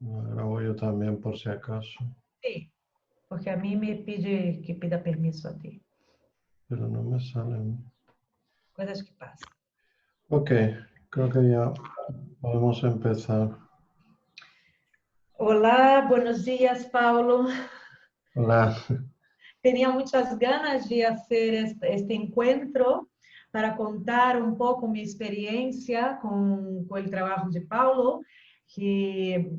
Grabo yo también por si acaso, Sí, porque a mí me pide que pida permiso a ti. pero no me salen. Coisas que pasan. Ok, creo que ya podemos empezar. Olá, buenos dias, Paulo. Hola. Tenía muchas ganas de hacer este encuentro para contar un poco mi experiencia con el trabajo de Paulo, que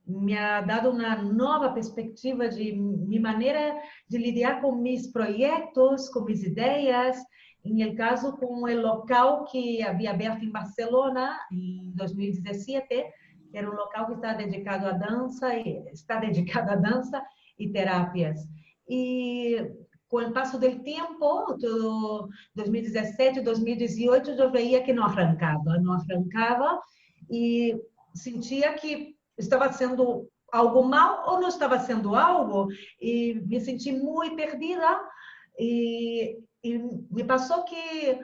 me ha dado una nueva perspectiva de mi manera de lidiar con mis proyectos, con mis ideas, en el caso con el local que había abierto en Barcelona en 2017, que era un local que está dedicado a dança e terapias. E com o passo do tempo, 2017, 2018, eu veia que não arrancava e sentia que estava sendo algo mal ou não estava sendo algo e me senti muito perdida e me passou que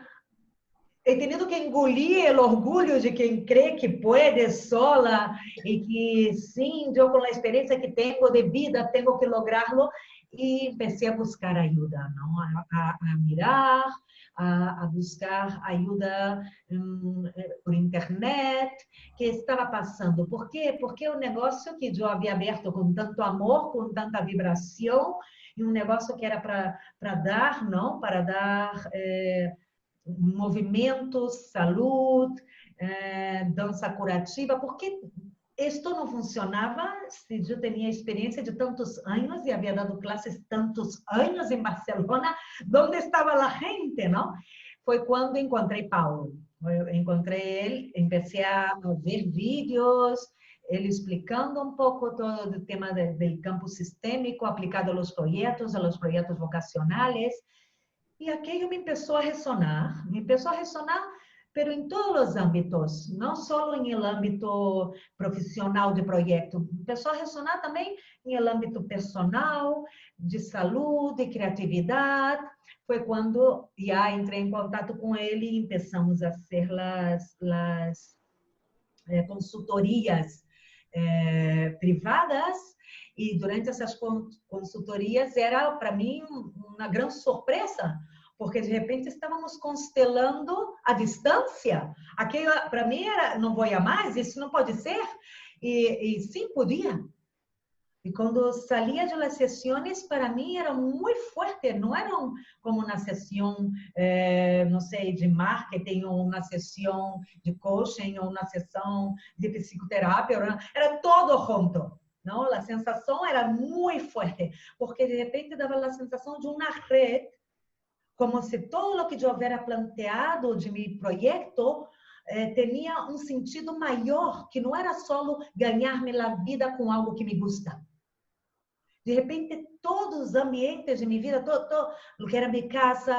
he tenido que engolir o orgulho de quem crê que pode sola e que sim, eu com a experiência que tenho de vida tenho que lograrlo e comecei a buscar ajuda, não? A mirar, a buscar ajuda por internet, que estava passando. Por quê? Porque o negócio que eu havia aberto com tanto amor, com tanta vibração, e um negócio que era para dar, não? Para dar movimentos, saúde, dança curativa, porque isto não funcionava se eu tinha experiência de tantos anos e havia dado classes tantos anos em Barcelona, onde estava a gente, não? Foi quando encontrei Paulo. Eu encontrei ele, comecei a ver vídeos, ele explicando um pouco todo o tema do campo sistêmico aplicado aos projetos vocacionais. E aquilo me começou a ressonar, pero em todos os âmbitos, não só em el âmbito profissional de projeto, começou a ressonar também em el âmbito personal, de saúde, de criatividade. Foi quando já entrei em contato com ele e começamos a fazer as consultorias privadas. E durante essas consultorias era, para mim, uma grande surpresa, porque de repente estávamos constelando a distância. Aquilo, para mim, era, não vou mais, isso não pode ser. E sim, podia. E quando saía de las sessões, para mim era muito forte, não era como uma sessão, não sei, de marketing, ou uma sessão de coaching, ou uma sessão de psicoterapia, era todo junto. Não? A sensação era muito forte, porque de repente dava a sensação de uma rede, como se todo o que eu houvera planteado de meu projeto tinha um sentido maior, que não era só ganhar-me a vida com algo que me gusta. De repente, todos os ambientes de minha vida, todo o que era minha casa,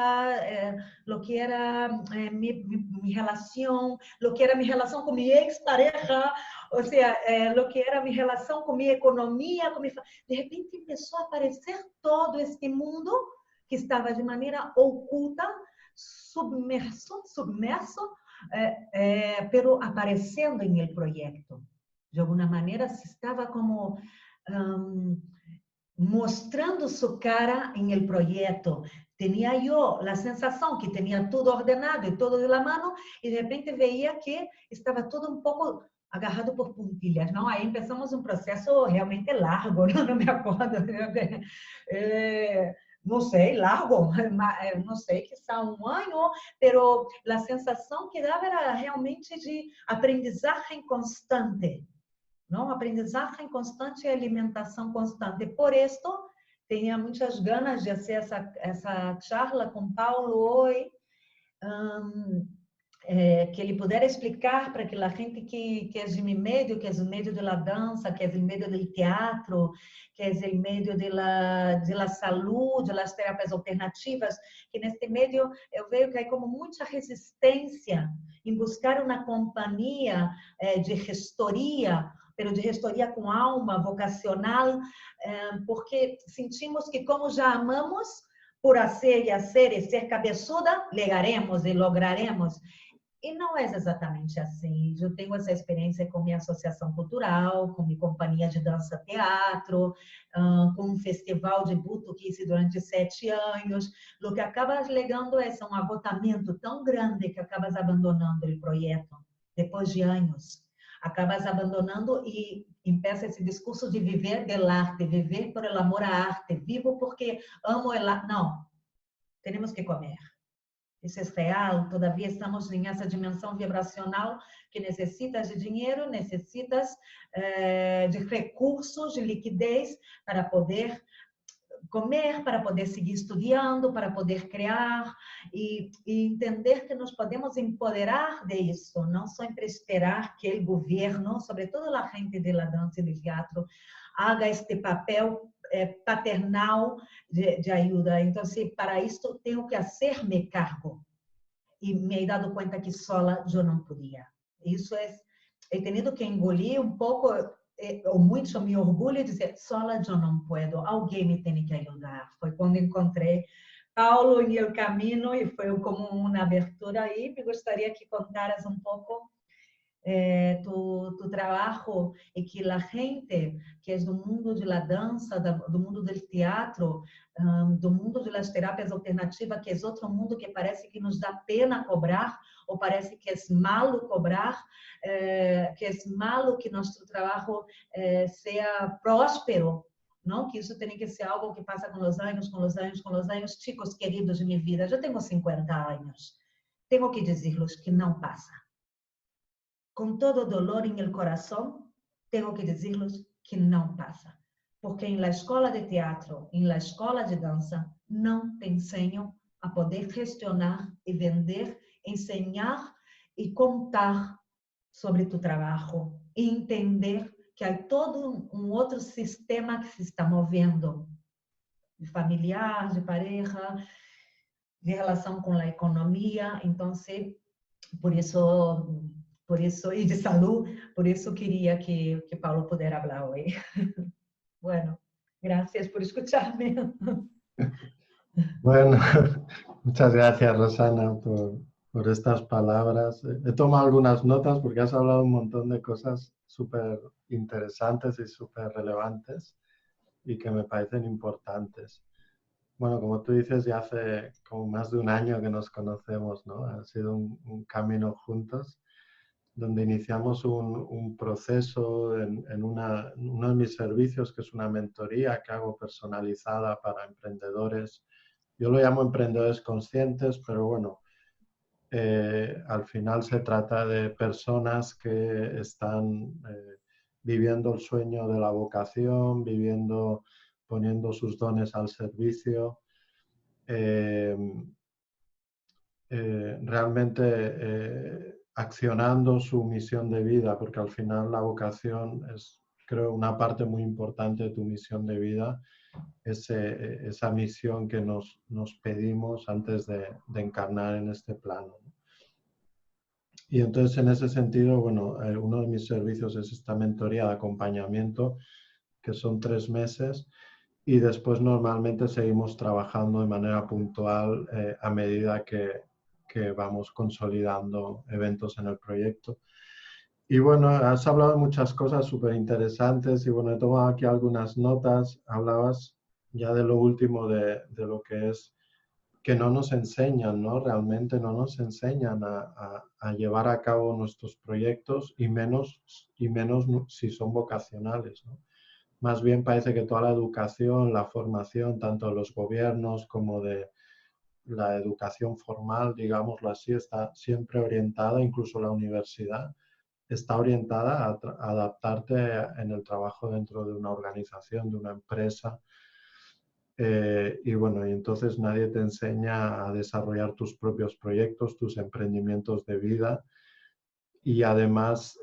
o que era minha relação, o que era minha relação com minha ex-pareja, ou seja, o que era minha relação com minha economia, de repente começou a aparecer todo este mundo que estava de maneira oculta, submerso, pero aparecendo em el projeto. De alguma maneira, se estava como mostrando sua cara em el projeto. Tinha eu a sensação que tinha tudo ordenado e tudo de la mano, e de repente veia que estava tudo um pouco agarrado por puntilhas, não? Aí começamos um processo realmente largo, não me acordo. Não sei, largo, não sei, que está um ano, pero a sensação que dava era realmente de aprendizagem constante. Não? Aprendizagem constante e alimentação constante. Por isso, tenho muitas ganas de fazer essa charla com Paulo hoje, que ele puder explicar para aquela gente que é de meu meio, que é o meio da dança, que é o meio do teatro, que é o meio da saúde, das terapias alternativas, que neste meio eu vejo que há como muita resistência em buscar uma companhia de gestoria, pero de gestoria com alma, vocacional, porque sentimos que como já amamos, por fazer e ser cabeçuda, legaremos e lograremos. E não é exatamente assim. Eu tenho essa experiência com minha associação cultural, com minha companhia de dança-teatro, com um festival de buto que hice durante 7 anos. O que acabas legando é um agotamento tão grande que acabas abandonando o projeto depois de anos. Acabas abandonando e empieza esse discurso de viver del arte, viver por el amor à arte, vivo porque amo el arte. Não, temos que comer. Isso é real, todavia estamos nessa dimensão vibracional que necessitas de dinheiro, necessitas de recursos, de liquidez para poder comer, para poder seguir estudando, para poder criar e entender que nós podemos empoderar disso, não sempre esperar que o governo, sobretudo a gente da dança e do teatro, haga este papel paternal de ajuda. Então, para isso, tenho que fazer-me cargo. E me he dado conta que sola eu não podia. Isso é, he tenido que engolir um pouco, ou muito me orgulho de dizer, sola eu não posso, alguém me tem que ajudar. Foi quando encontrei Paulo em el caminho e foi como uma abertura aí. Me gostaria que contaras um pouco tu trabalho e que a gente que é do mundo da dança, do mundo do teatro, do mundo das terapias alternativas, que é outro mundo que parece que nos dá pena cobrar, ou parece que é malo cobrar, que é malo que nosso trabalho seja próspero, não? Que isso tem que ser algo que passa com os anos, com os anos, com os anos. Chicos queridos de minha vida, eu tenho 50 anos, tenho que dizer-los que não passa. Com todo dolor em el coração, tenho que dizer-los que não passa. Porque em la escola de teatro, em la escola de dança, não te ensinam a poder gestionar e vender, ensinar e contar sobre tu trabalho e entender que há todo um outro sistema que se está movendo, de familiar, de pareja, de relação com a economia. Então, por isso, e de saúde, por isso queria que Paulo pudesse falar hoje. Bueno, gracias por escucharme. Bueno, muchas gracias, Rosana, por estas palabras. He tomado algunas notas porque has hablado un montón de cosas súper interesantes y súper relevantes y que me parecen importantes. Bueno, como tú dices, ya hace como más de un año que nos conocemos, ¿no? Ha sido un camino juntos, donde iniciamos un proceso en uno de mis servicios, que es una mentoría que hago personalizada para emprendedores. Yo lo llamo emprendedores conscientes, pero bueno, al final se trata de personas que están viviendo el sueño de la vocación, poniendo sus dones al servicio. Realmente accionando su misión de vida, porque al final la vocación es, creo, una parte muy importante de tu misión de vida, esa misión que nos pedimos antes de encarnar en este plano. Y entonces, en ese sentido, bueno, uno de mis servicios es esta mentoría de acompañamiento, que son 3 meses, y después normalmente seguimos trabajando de manera puntual a medida que vamos consolidando eventos en el proyecto. Y bueno, has hablado de muchas cosas súper interesantes y bueno, he tomado aquí algunas notas. Hablabas ya de lo último, de lo que es que no nos enseñan, ¿no? Realmente no nos enseñan a llevar a cabo nuestros proyectos y menos si son vocacionales, ¿no? Más bien parece que toda la educación, la formación, tanto de los gobiernos como de la educación formal, digámoslo así, está siempre orientada, incluso la universidad, está orientada a adaptarte en el trabajo dentro de una organización, de una empresa. Y bueno, y entonces nadie te enseña a desarrollar tus propios proyectos, tus emprendimientos de vida. Y además,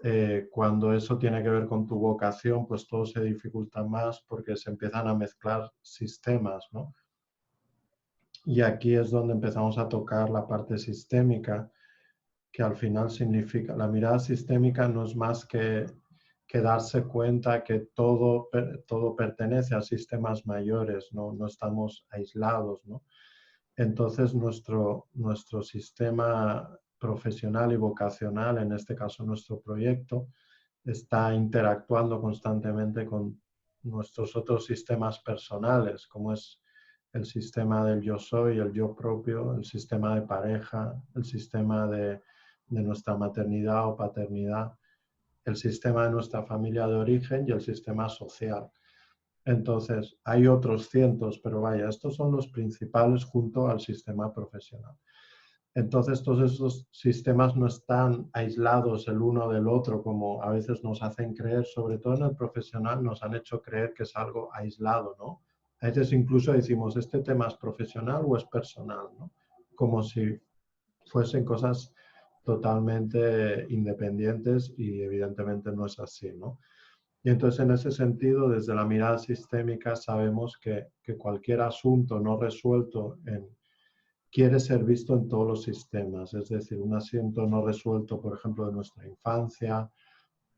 cuando eso tiene que ver con tu vocación, pues todo se dificulta más porque se empiezan a mezclar sistemas, ¿no? Y aquí es donde empezamos a tocar la parte sistémica, que al final significa, la mirada sistémica no es más que darse cuenta que todo pertenece a sistemas mayores, no estamos aislados, ¿no? Entonces nuestro sistema profesional y vocacional, en este caso nuestro proyecto, está interactuando constantemente con nuestros otros sistemas personales, como es el sistema del yo soy, el yo propio, el sistema de pareja, el sistema de nuestra maternidad o paternidad, el sistema de nuestra familia de origen y el sistema social. Entonces, hay otros cientos, pero vaya, estos son los principales junto al sistema profesional. Entonces, todos esos sistemas no están aislados el uno del otro, como a veces nos hacen creer, sobre todo en el profesional, nos han hecho creer que es algo aislado, ¿no? A veces incluso decimos, ¿este tema es profesional o es personal?, ¿no? Como si fuesen cosas totalmente independientes y evidentemente no es así, ¿no? Y entonces en ese sentido, desde la mirada sistémica, sabemos que cualquier asunto no resuelto quiere ser visto en todos los sistemas, es decir, un asunto no resuelto, por ejemplo, de nuestra infancia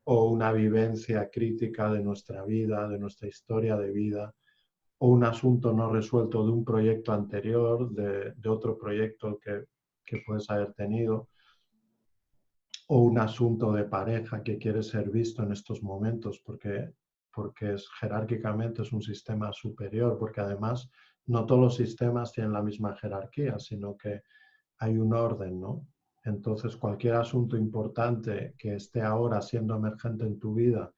o una vivencia crítica de nuestra vida, de nuestra historia de vida, o un asunto no resuelto de un proyecto anterior, de otro proyecto que puedes haber tenido, o un asunto de pareja que quiere ser visto en estos momentos porque jerárquicamente es un sistema superior, porque además no todos los sistemas tienen la misma jerarquía, sino que hay un orden, ¿no? Entonces, cualquier asunto importante que esté ahora siendo emergente en tu vida,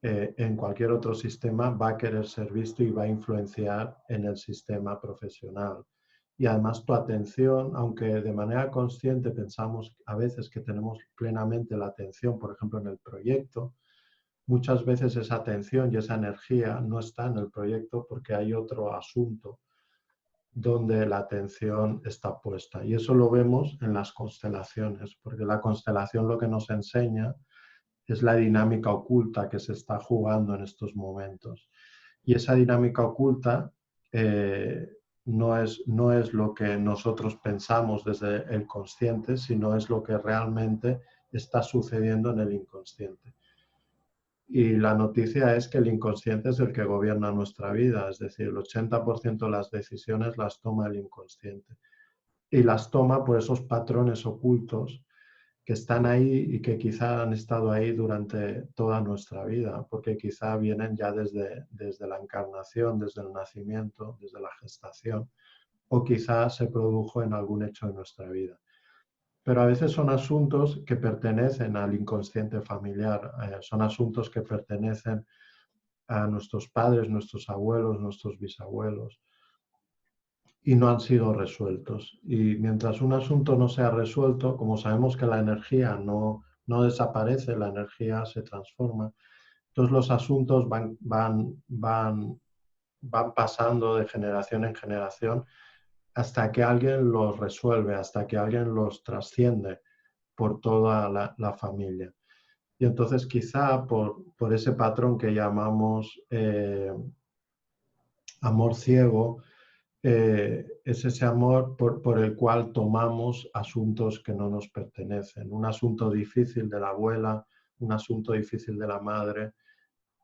en cualquier otro sistema va a querer ser visto y va a influenciar en el sistema profesional. Y además tu atención, aunque de manera consciente pensamos a veces que tenemos plenamente la atención, por ejemplo, en el proyecto, muchas veces esa atención y esa energía no está en el proyecto porque hay otro asunto donde la atención está puesta. Y eso lo vemos en las constelaciones, porque la constelación lo que nos enseña es la dinámica oculta que se está jugando en estos momentos. Y esa dinámica oculta no es lo que nosotros pensamos desde el consciente, sino es lo que realmente está sucediendo en el inconsciente. Y la noticia es que el inconsciente es el que gobierna nuestra vida, es decir, el 80% de las decisiones las toma el inconsciente. Y las toma por esos patrones ocultos que están ahí y que quizá han estado ahí durante toda nuestra vida, porque quizá vienen ya desde la encarnación, desde el nacimiento, desde la gestación, o quizá se produjo en algún hecho de nuestra vida. Pero a veces son asuntos que pertenecen al inconsciente familiar, son asuntos que pertenecen a nuestros padres, nuestros abuelos, nuestros bisabuelos, y no han sido resueltos. Y mientras un asunto no sea resuelto, como sabemos que la energía no desaparece, la energía se transforma, entonces los asuntos van pasando de generación en generación hasta que alguien los resuelve, hasta que alguien los trasciende por toda la familia. Y entonces quizá por ese patrón que llamamos amor ciego, es ese amor por el cual tomamos asuntos que no nos pertenecen. Un asunto difícil de la abuela, un asunto difícil de la madre,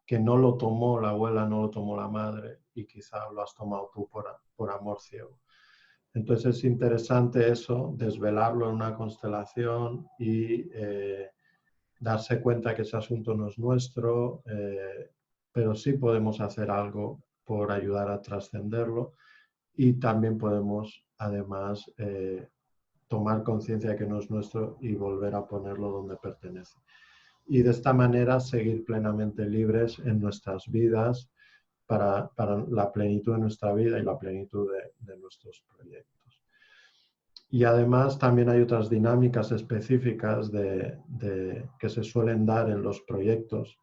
que no lo tomó la abuela, no lo tomó la madre, y quizá lo has tomado tú por amor ciego. Entonces es interesante eso, desvelarlo en una constelación y darse cuenta que ese asunto no es nuestro, pero sí podemos hacer algo por ayudar a trascenderlo. Y también podemos, además, tomar conciencia de que no es nuestro y volver a ponerlo donde pertenece. Y de esta manera seguir plenamente libres en nuestras vidas para la plenitud de nuestra vida y la plenitud de nuestros proyectos. Y además también hay otras dinámicas específicas que se suelen dar en los proyectos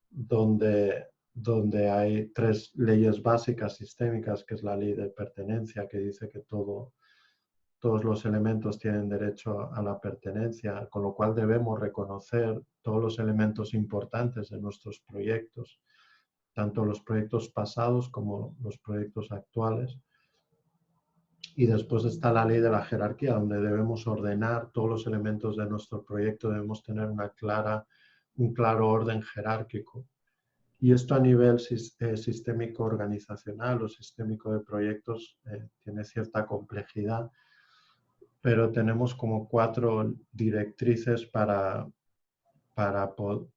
donde hay 3 leyes básicas sistémicas, que es la ley de pertenencia, que dice que todos los elementos tienen derecho a la pertenencia, con lo cual debemos reconocer todos los elementos importantes de nuestros proyectos, tanto los proyectos pasados como los proyectos actuales. Y después está la ley de la jerarquía, donde debemos ordenar todos los elementos de nuestro proyecto, debemos tener un claro orden jerárquico. Y esto a nivel sistémico organizacional o sistémico de proyectos tiene cierta complejidad, pero tenemos como 4 directrices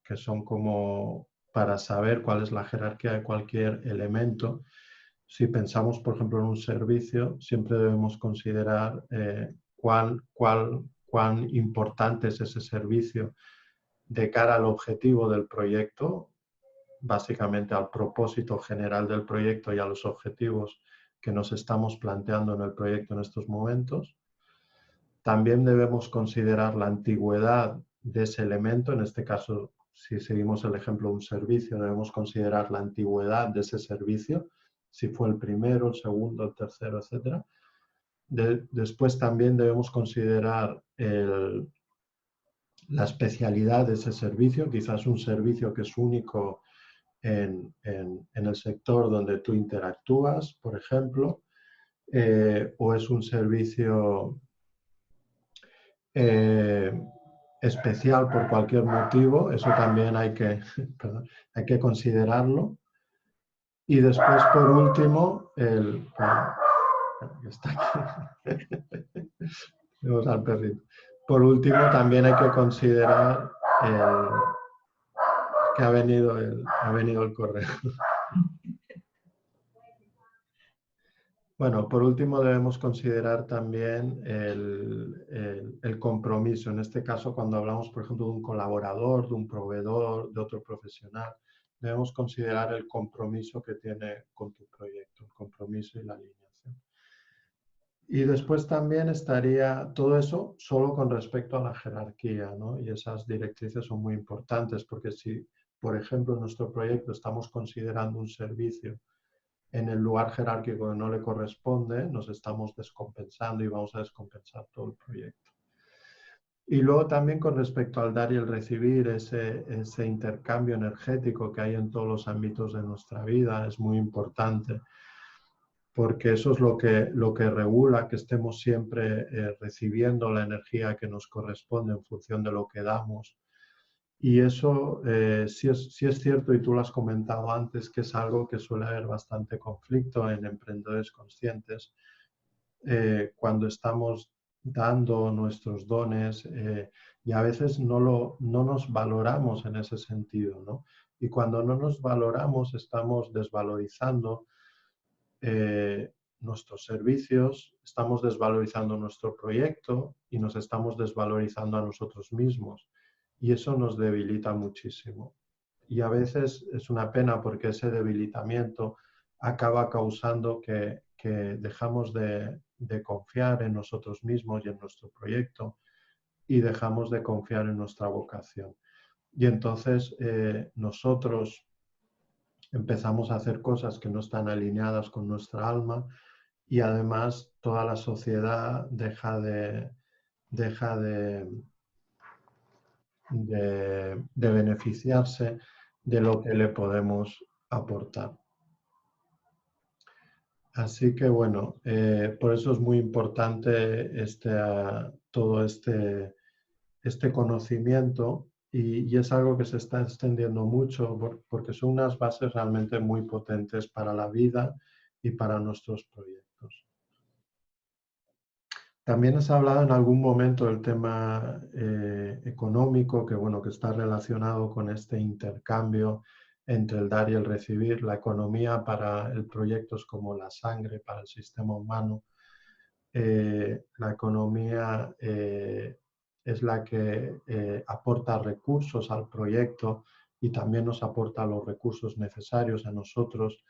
que son como para saber cuál es la jerarquía de cualquier elemento. Si pensamos, por ejemplo, en un servicio, siempre debemos considerar cuán importante es ese servicio de cara al objetivo del proyecto, básicamente al propósito general del proyecto y a los objetivos que nos estamos planteando en el proyecto en estos momentos. También debemos considerar la antigüedad de ese elemento, en este caso, si seguimos el ejemplo de un servicio, debemos considerar la antigüedad de ese servicio, si fue el primero, el segundo, el tercero, etc. Después también debemos considerar la especialidad de ese servicio, quizás un servicio que es único en el sector donde tú interactúas, por ejemplo, o es un servicio especial por cualquier motivo, eso también hay que considerarlo. Y después, por último, está aquí. Vemos al perrito. Por último, también hay que considerar que ha venido el correo. Bueno, por último debemos considerar también el compromiso. En este caso, cuando hablamos, por ejemplo, de un colaborador, de un proveedor, de otro profesional, debemos considerar el compromiso que tiene con tu proyecto, el compromiso y la alineación. Y después también estaría todo eso solo con respecto a la jerarquía, ¿no? Y esas directrices son muy importantes porque si, por ejemplo, en nuestro proyecto estamos considerando un servicio en el lugar jerárquico que no le corresponde, nos estamos descompensando y vamos a descompensar todo el proyecto. Y luego también con respecto al dar y el recibir, ese intercambio energético que hay en todos los ámbitos de nuestra vida es muy importante, porque eso es lo que regula que estemos siempre recibiendo la energía que nos corresponde en función de lo que damos. Y eso sí es cierto, y tú lo has comentado antes, que es algo que suele haber bastante conflicto en emprendedores conscientes cuando estamos dando nuestros dones y a veces no nos valoramos en ese sentido, ¿no? Y cuando no nos valoramos estamos desvalorizando nuestros servicios, estamos desvalorizando nuestro proyecto y nos estamos desvalorizando a nosotros mismos. Y eso nos debilita muchísimo. Y a veces es una pena porque ese debilitamiento acaba causando que dejamos de confiar en nosotros mismos y en nuestro proyecto y dejamos de confiar en nuestra vocación. Y entonces nosotros empezamos a hacer cosas que no están alineadas con nuestra alma y además toda la sociedad deja de beneficiarse de lo que le podemos aportar. Así que bueno, por eso es muy importante todo este conocimiento y es algo que se está extendiendo mucho porque son unas bases realmente muy potentes para la vida y para nuestros proyectos. También has hablado en algún momento del tema económico, que bueno, que está relacionado con este intercambio entre el dar y el recibir. La economía para el proyecto es como la sangre para el sistema humano. La economía es la que aporta recursos al proyecto y también nos aporta los recursos necesarios a nosotros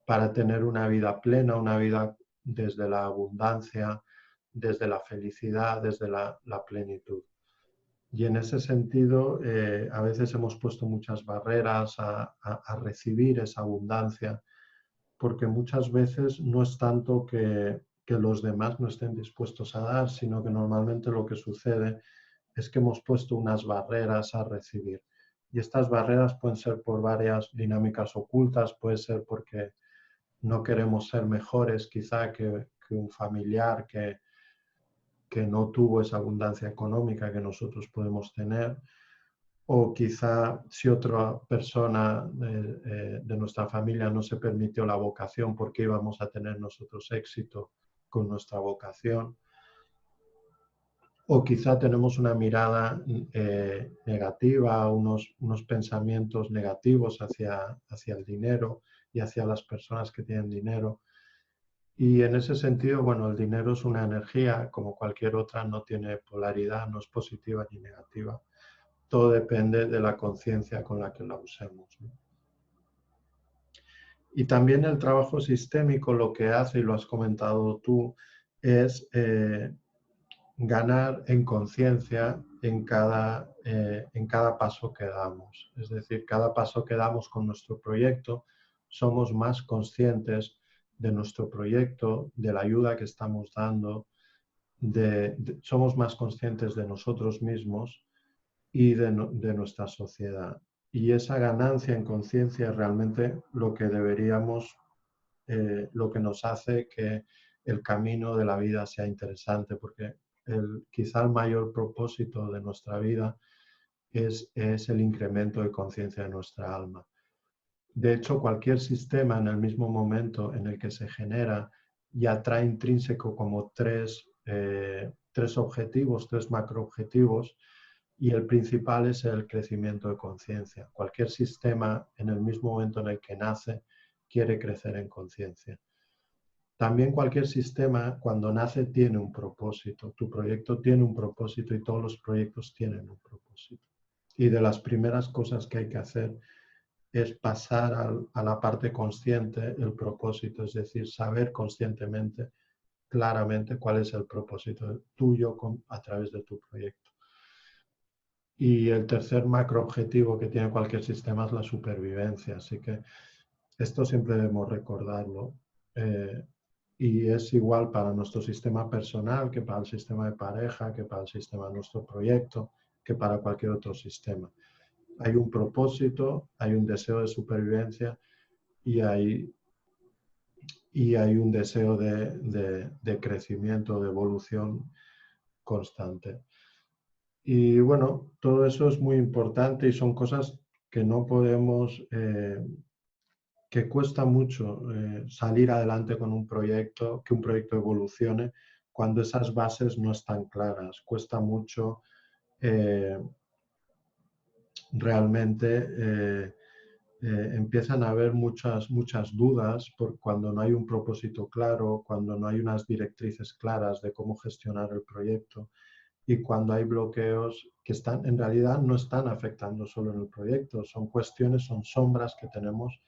para tener una vida plena, una vida desde la abundancia, desde la felicidad, desde la plenitud. Y en ese sentido, a veces hemos puesto muchas barreras a recibir esa abundancia, porque muchas veces no es tanto que los demás no estén dispuestos a dar, sino que normalmente lo que sucede es que hemos puesto unas barreras a recibir. Y estas barreras pueden ser por varias dinámicas ocultas, puede ser porque no queremos ser mejores quizá que un familiar que no tuvo esa abundancia económica que nosotros podemos tener, o quizá si otra persona de nuestra familia no se permitió la vocación, porque íbamos a tener nosotros éxito con nuestra vocación. o quizá tenemos una mirada negativa, unos pensamientos negativos hacia el dinero y hacia las personas que tienen dinero. Y en ese sentido, bueno, el dinero es una energía, como cualquier otra, no tiene polaridad, no es positiva ni negativa. Todo depende de la conciencia con la que la usemos, ¿no? Y también el trabajo sistémico lo que hace, y lo has comentado tú, es ganar en conciencia en cada paso que damos. Es decir, cada paso que damos con nuestro proyecto, somos más conscientes de nuestro proyecto, de la ayuda que estamos dando, somos más conscientes de nosotros mismos y de nuestra sociedad. Y esa ganancia en conciencia es realmente lo que deberíamos, lo que nos hace que el camino de la vida sea interesante, porque quizá el mayor propósito de nuestra vida es el incremento de conciencia de nuestra alma. De hecho, cualquier sistema en el mismo momento en el que se genera ya trae intrínseco como tres objetivos, tres macroobjetivos, y el principal es el crecimiento de conciencia. Cualquier sistema en el mismo momento en el que nace quiere crecer en conciencia. También cualquier sistema cuando nace tiene un propósito. Tu proyecto tiene un propósito y todos los proyectos tienen un propósito. Y de las primeras cosas que hay que hacer es pasar a la parte consciente el propósito, es decir, saber conscientemente, claramente cuál es el propósito tuyo a través de tu proyecto. Y el tercer macroobjetivo que tiene cualquier sistema es la supervivencia, así que esto siempre debemos recordarlo. Y es igual para nuestro sistema personal, que para el sistema de pareja, que para el sistema de nuestro proyecto, que para cualquier otro sistema. Hay un propósito, hay un deseo de supervivencia y hay un deseo de crecimiento, de evolución constante. Y bueno, todo eso es muy importante y son cosas que no podemos, que cuesta mucho salir adelante con un proyecto, que un proyecto evolucione cuando esas bases no están claras. Cuesta mucho realmente, empiezan a haber muchas dudas por cuando no hay un propósito claro, cuando no hay unas directrices claras de cómo gestionar el proyecto. Y cuando hay bloqueos que en realidad no están afectando solo en el proyecto, son cuestiones, son sombras que tenemos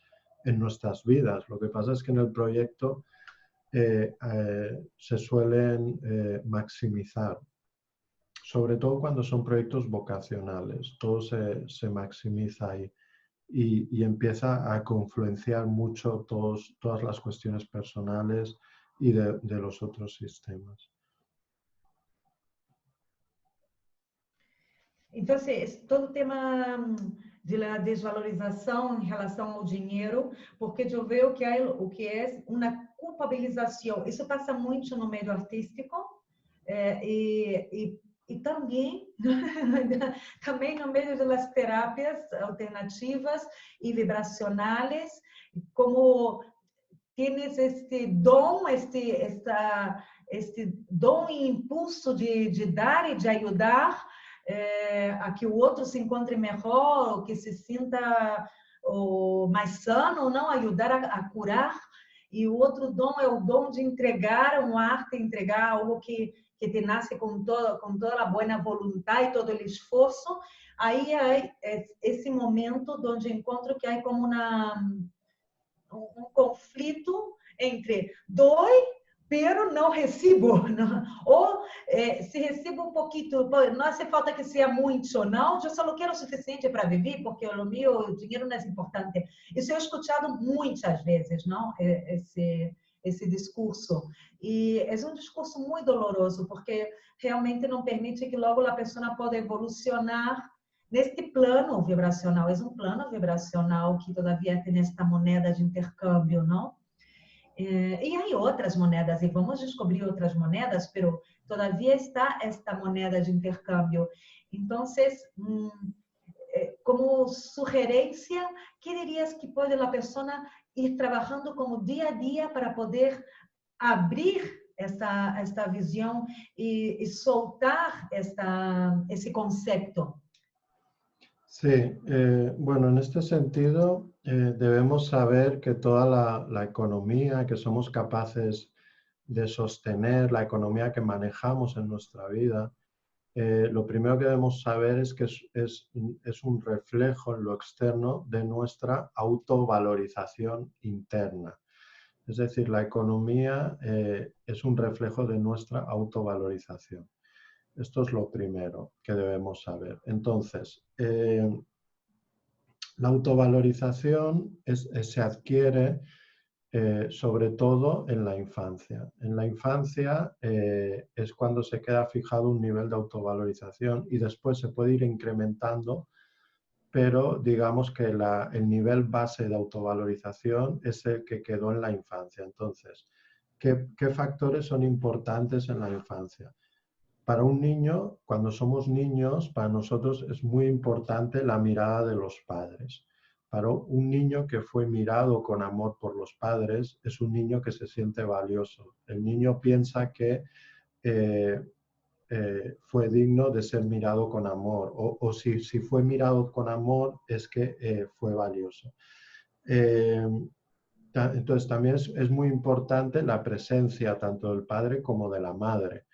en nuestras vidas. Lo que pasa es que en el proyecto se suelen maximizar, sobre todo cuando son proyectos vocacionales, todo se maximiza ahí y empieza a confluenciar mucho todas las cuestiones personales y de los otros sistemas. Então, todo o tema de desvalorização em relação ao dinheiro, porque eu vejo o que é uma culpabilização. Isso passa muito no meio artístico e também, também no meio das terapias alternativas e vibracionais, como tienes este dom, este dom e impulso de dar e de ajudar, a que o outro se encontre melhor, que se sinta mais sano, não ajudar a curar. E o outro dom é o dom de entregar uma arte, entregar algo que te nasce com toda a boa vontade e todo o esforço. Aí é esse momento onde encontro que há como um conflito entre dói, pero não recebo. Não. Ou se recebo um pouquinho, não hace falta que seja muito, não, eu só quero o suficiente para viver, porque o meu dinheiro não é importante. Isso eu he escutado muitas vezes, não? Esse discurso. E é um discurso muito doloroso, porque realmente não permite que logo a pessoa possa evolucionar neste plano vibracional. É um plano vibracional que todavia tem esta moeda de intercâmbio, não? E há outras moedas, e vamos descobrir outras moedas, mas todavia está esta moeda de intercâmbio. Então, como sugerência, que dirias que pode a pessoa ir trabalhando como dia a dia para poder abrir esta visión y soltar ese concepto. Sí, bueno, en este sentido debemos saber que toda la economía que somos capaces de sostener, la economía que manejamos en nuestra vida, lo primero que debemos saber es que es un reflejo en lo externo de nuestra autovalorización interna. Es decir, la economía es un reflejo de nuestra autovalorización. Esto es lo primero que debemos saber. Entonces, la autovalorización se adquiere sobre todo en la infancia. En la infancia es cuando se queda fijado un nivel de autovalorización y después se puede ir incrementando, pero digamos que el nivel base de autovalorización es el que quedó en la infancia. Entonces, ¿qué factores son importantes en la infancia? Para un niño, cuando somos niños, para nosotros es muy importante la mirada de los padres. Para un niño que fue mirado con amor por los padres, es un niño que se siente valioso. El niño piensa que eh, fue digno de ser mirado con amor, o si fue mirado con amor, es que fue valioso. Entonces, también es muy importante la presencia tanto del padre como de la madre.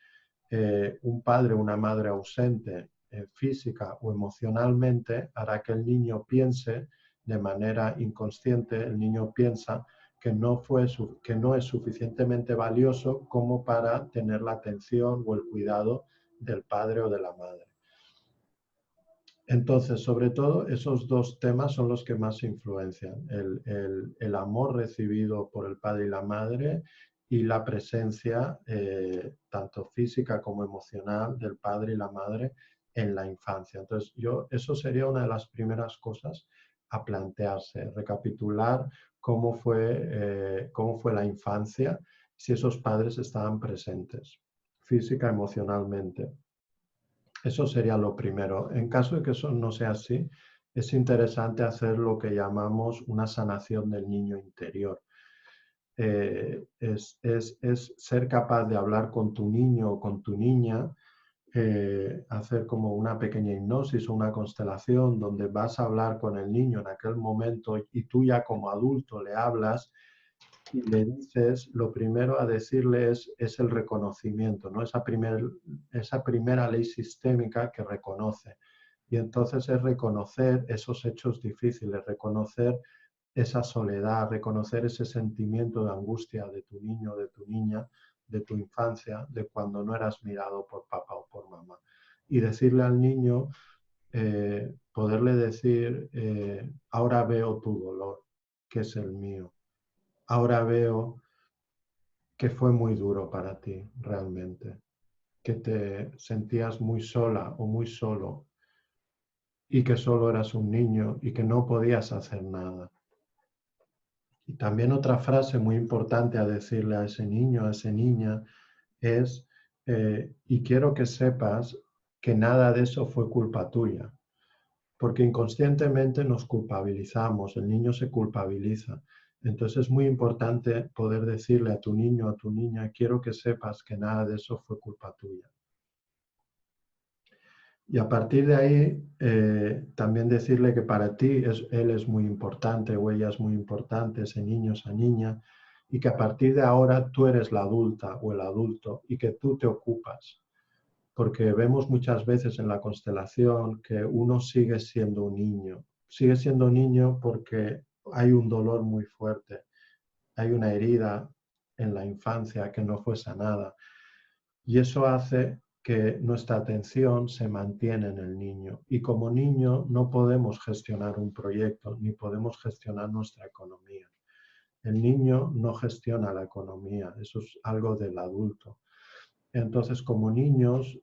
Un padre o una madre ausente física o emocionalmente hará que el niño piense de manera inconsciente, el niño piensa que que no es suficientemente valioso como para tener la atención o el cuidado del padre o de la madre. Entonces, sobre todo, esos dos temas son los que más influencian, el amor recibido por el padre y la madre y la presencia, tanto física como emocional, del padre y la madre en la infancia. Entonces, eso sería una de las primeras cosas a plantearse, recapitular cómo fue la infancia, si esos padres estaban presentes, física, emocionalmente. Eso sería lo primero. En caso de que eso no sea así, es interesante hacer lo que llamamos una sanación del niño interior. Es ser capaz de hablar con tu niño o con tu niña, hacer como una pequeña hipnosis o una constelación donde vas a hablar con el niño en aquel momento y tú ya como adulto le hablas y le dices, lo primero a decirle es el reconocimiento, ¿no? Esa primera ley sistémica que reconoce. Y entonces es reconocer esos hechos difíciles, reconocer esa soledad, reconocer ese sentimiento de angustia de tu niño, de tu niña, de tu infancia, de cuando no eras mirado por papá o por mamá. Y decirle al niño, poderle decir, ahora veo tu dolor, que es el mío. Ahora veo que fue muy duro para ti realmente, que te sentías muy sola o muy solo y que solo eras un niño y que no podías hacer nada. Y también otra frase muy importante a decirle a ese niño, a esa niña, es, y quiero que sepas que nada de eso fue culpa tuya, porque inconscientemente nos culpabilizamos, el niño se culpabiliza. Entonces es muy importante poder decirle a tu niño, a tu niña, quiero que sepas que nada de eso fue culpa tuya. Y a partir de ahí, también decirle que para ti él es muy importante o ella es muy importante, ese niño, esa niña, y que a partir de ahora tú eres la adulta o el adulto y que tú te ocupas. Porque vemos muchas veces en la constelación que uno sigue siendo un niño porque hay un dolor muy fuerte, hay una herida en la infancia que no fue sanada y eso hace que nuestra atención se mantiene en el niño y como niño no podemos gestionar un proyecto ni podemos gestionar nuestra economía. El niño no gestiona la economía, eso es algo del adulto. Entonces, como niños,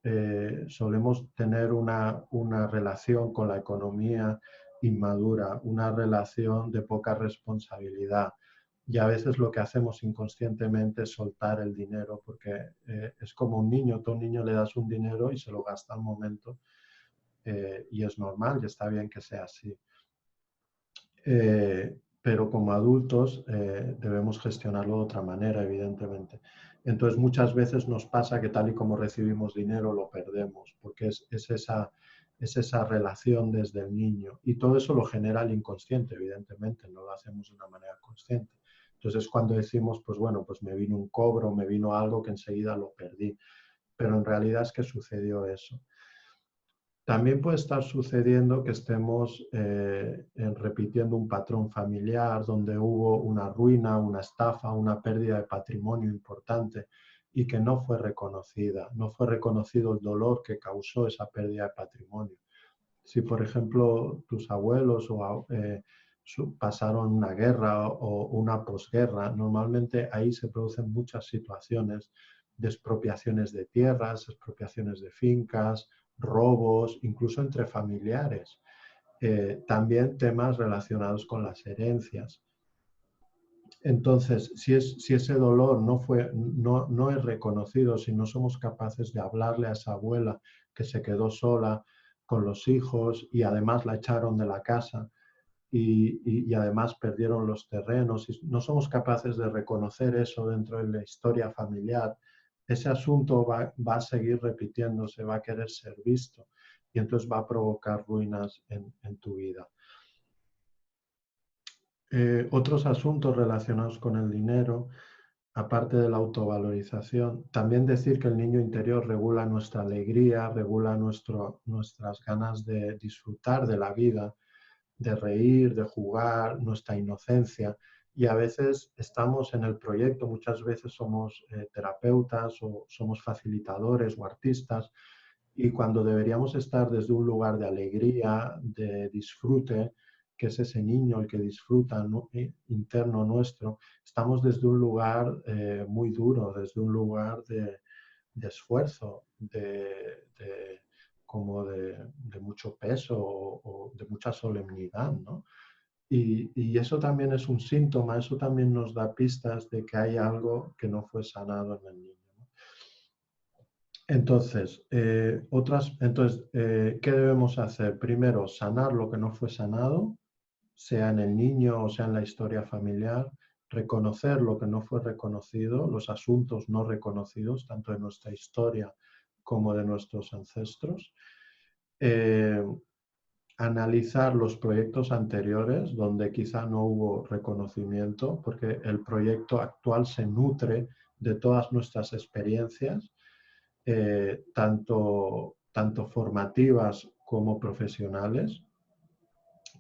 solemos tener una relación con la economía inmadura, una relación de poca responsabilidad. Y a veces lo que hacemos inconscientemente es soltar el dinero, porque es como un niño, tú a un niño le das un dinero y se lo gasta al momento, y es normal y está bien que sea así. pero como adultos debemos gestionarlo de otra manera, evidentemente. Entonces muchas veces nos pasa que tal y como recibimos dinero lo perdemos, porque es esa relación desde el niño. Y todo eso lo genera el inconsciente, evidentemente, no lo hacemos de una manera consciente. Entonces cuando decimos, pues bueno, pues me vino un cobro, me vino algo que enseguida lo perdí, pero en realidad es que sucedió eso. También puede estar sucediendo que estemos repitiendo un patrón familiar donde hubo una ruina, una estafa, una pérdida de patrimonio importante y que no fue reconocida, no fue reconocido el dolor que causó esa pérdida de patrimonio. Si, por ejemplo, tus abuelos pasaron una guerra o una posguerra, normalmente ahí se producen muchas situaciones de expropiaciones de tierras, expropiaciones de fincas, robos, incluso entre familiares. También temas relacionados con las herencias. Entonces, si ese dolor no es reconocido, si no somos capaces de hablarle a esa abuela que se quedó sola con los hijos y además la echaron de la casa y además perdieron los terrenos, y no somos capaces de reconocer eso dentro de la historia familiar, ese asunto va a seguir repitiéndose, va a querer ser visto y entonces va a provocar ruinas en tu vida. Otros asuntos relacionados con el dinero, aparte de la autovalorización, también decir que el niño interior regula nuestra alegría, regula nuestras ganas de disfrutar de la vida, de reír, de jugar, nuestra inocencia. Y a veces estamos en el proyecto, muchas veces somos terapeutas o somos facilitadores o artistas, y cuando deberíamos estar desde un lugar de alegría, de disfrute, que es ese niño el que disfruta interno nuestro, estamos desde un lugar muy duro, desde un lugar de esfuerzo, como de mucho peso o de mucha solemnidad, ¿no? Y eso también es un síntoma, eso también nos da pistas de que hay algo que no fue sanado en el niño. Entonces, ¿qué debemos hacer? Primero, sanar lo que no fue sanado, sea en el niño o sea en la historia familiar, reconocer lo que no fue reconocido, los asuntos no reconocidos, tanto de nuestra historia como de nuestros ancestros. Analizar los proyectos anteriores donde quizá no hubo reconocimiento, porque el proyecto actual se nutre de todas nuestras experiencias, tanto formativas como profesionales.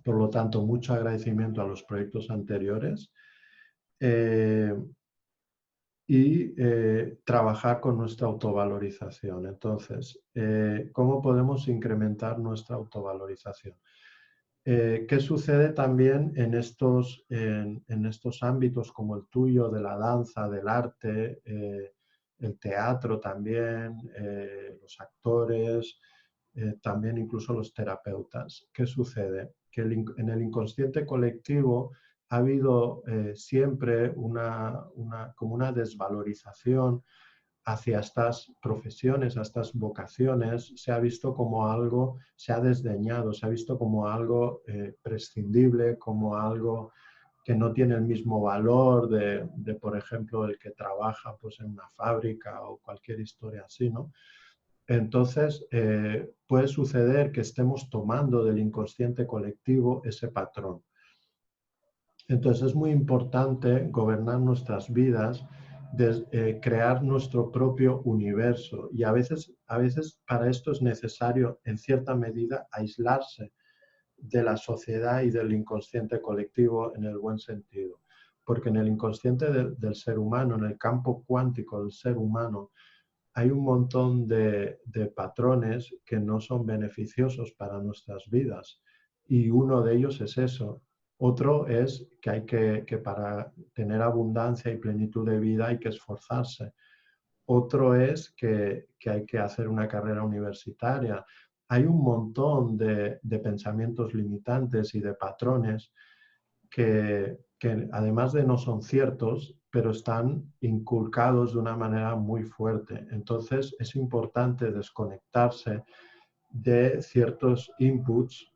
Por lo tanto, mucho agradecimiento a los proyectos anteriores y trabajar con nuestra autovalorización. Entonces, ¿cómo podemos incrementar nuestra autovalorización? ¿Qué sucede también en estos ámbitos como el tuyo, de la danza, del arte, el teatro también, los actores, también incluso los terapeutas? ¿Qué sucede? Que en el inconsciente colectivo ha habido siempre como una desvalorización hacia estas profesiones, a estas vocaciones, se ha visto como algo, se ha desdeñado, se ha visto como algo prescindible, como algo que no tiene el mismo valor de, por ejemplo, el que trabaja pues, en una fábrica o cualquier historia así, ¿no? Entonces, puede suceder que estemos tomando del inconsciente colectivo ese patrón. Entonces, es muy importante gobernar nuestras vidas, crear nuestro propio universo. Y a veces para esto es necesario, en cierta medida, aislarse de la sociedad y del inconsciente colectivo en el buen sentido. Porque en el inconsciente del ser humano, en el campo cuántico del ser humano, hay un montón de patrones que no son beneficiosos para nuestras vidas. Y uno de ellos es eso. Otro es que para tener abundancia y plenitud de vida hay que esforzarse. Otro es que hay que hacer una carrera universitaria. Hay un montón de pensamientos limitantes y de patrones que además de no son ciertos, pero están inculcados de una manera muy fuerte. Entonces es importante desconectarse de ciertos inputs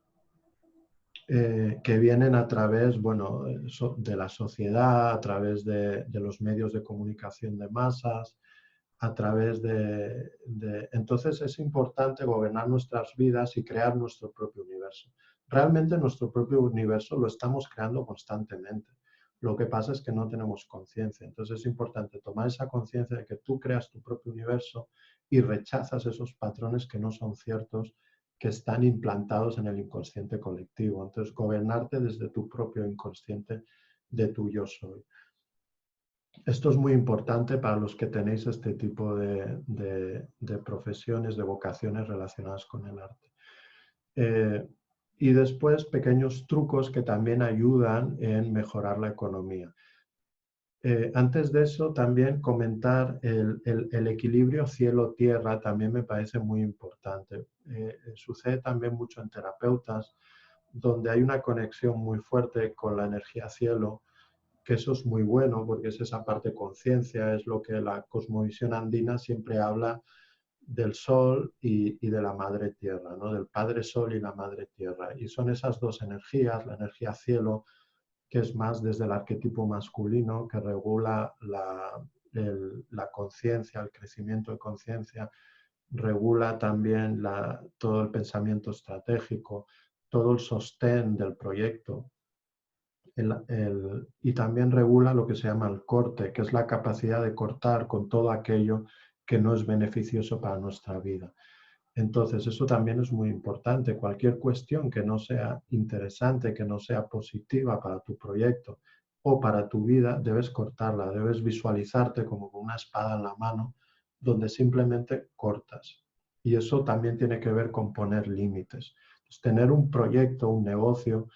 que vienen a través, bueno, de la sociedad, a través de los medios de comunicación de masas, a través Entonces es importante gobernar nuestras vidas y crear nuestro propio universo. Realmente nuestro propio universo lo estamos creando constantemente. Lo que pasa es que no tenemos conciencia. Entonces es importante tomar esa conciencia de que tú creas tu propio universo y rechazas esos patrones que no son ciertos, que están implantados en el inconsciente colectivo. Entonces, gobernarte desde tu propio inconsciente de tu yo soy. Esto es muy importante para los que tenéis este tipo de profesiones, de vocaciones relacionadas con el arte. Y después, pequeños trucos que también ayudan en mejorar la economía. Antes de eso, también comentar el equilibrio cielo-tierra también me parece muy importante. Sucede también mucho en terapeutas, donde hay una conexión muy fuerte con la energía cielo, que eso es muy bueno porque es esa parte conciencia, es lo que la cosmovisión andina siempre habla del sol y de la madre tierra, ¿no? Del padre sol y la madre tierra. Y son esas dos energías, la energía cielo, que es más desde el arquetipo masculino, que regula la conciencia, el crecimiento de conciencia, regula también todo el pensamiento estratégico, todo el sostén del proyecto. Y también regula lo que se llama el corte, que es la capacidad de cortar con todo aquello que no es beneficioso para nuestra vida. Entonces, eso también es muy importante. Cualquier cuestión que no sea interesante, que no sea positiva para tu proyecto o para tu vida, debes cortarla, debes visualizarte como con una espada en la mano, donde simplemente cortas. Y eso también tiene que ver con poner límites. Entonces, tener un proyecto, un negocio,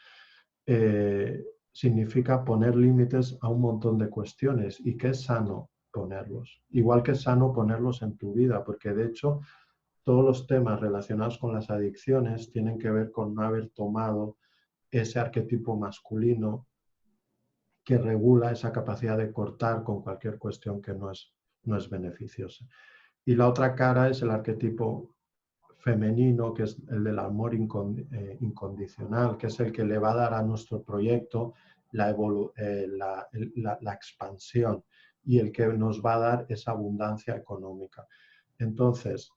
significa poner límites a un montón de cuestiones y que es sano ponerlos. Igual que es sano ponerlos en tu vida, porque de hecho todos los temas relacionados con las adicciones tienen que ver con no haber tomado ese arquetipo masculino que regula esa capacidad de cortar con cualquier cuestión que no es beneficiosa. Y la otra cara es el arquetipo femenino, que es el del amor incondicional, que es el que le va a dar a nuestro proyecto la expansión y el que nos va a dar esa abundancia económica. Entonces,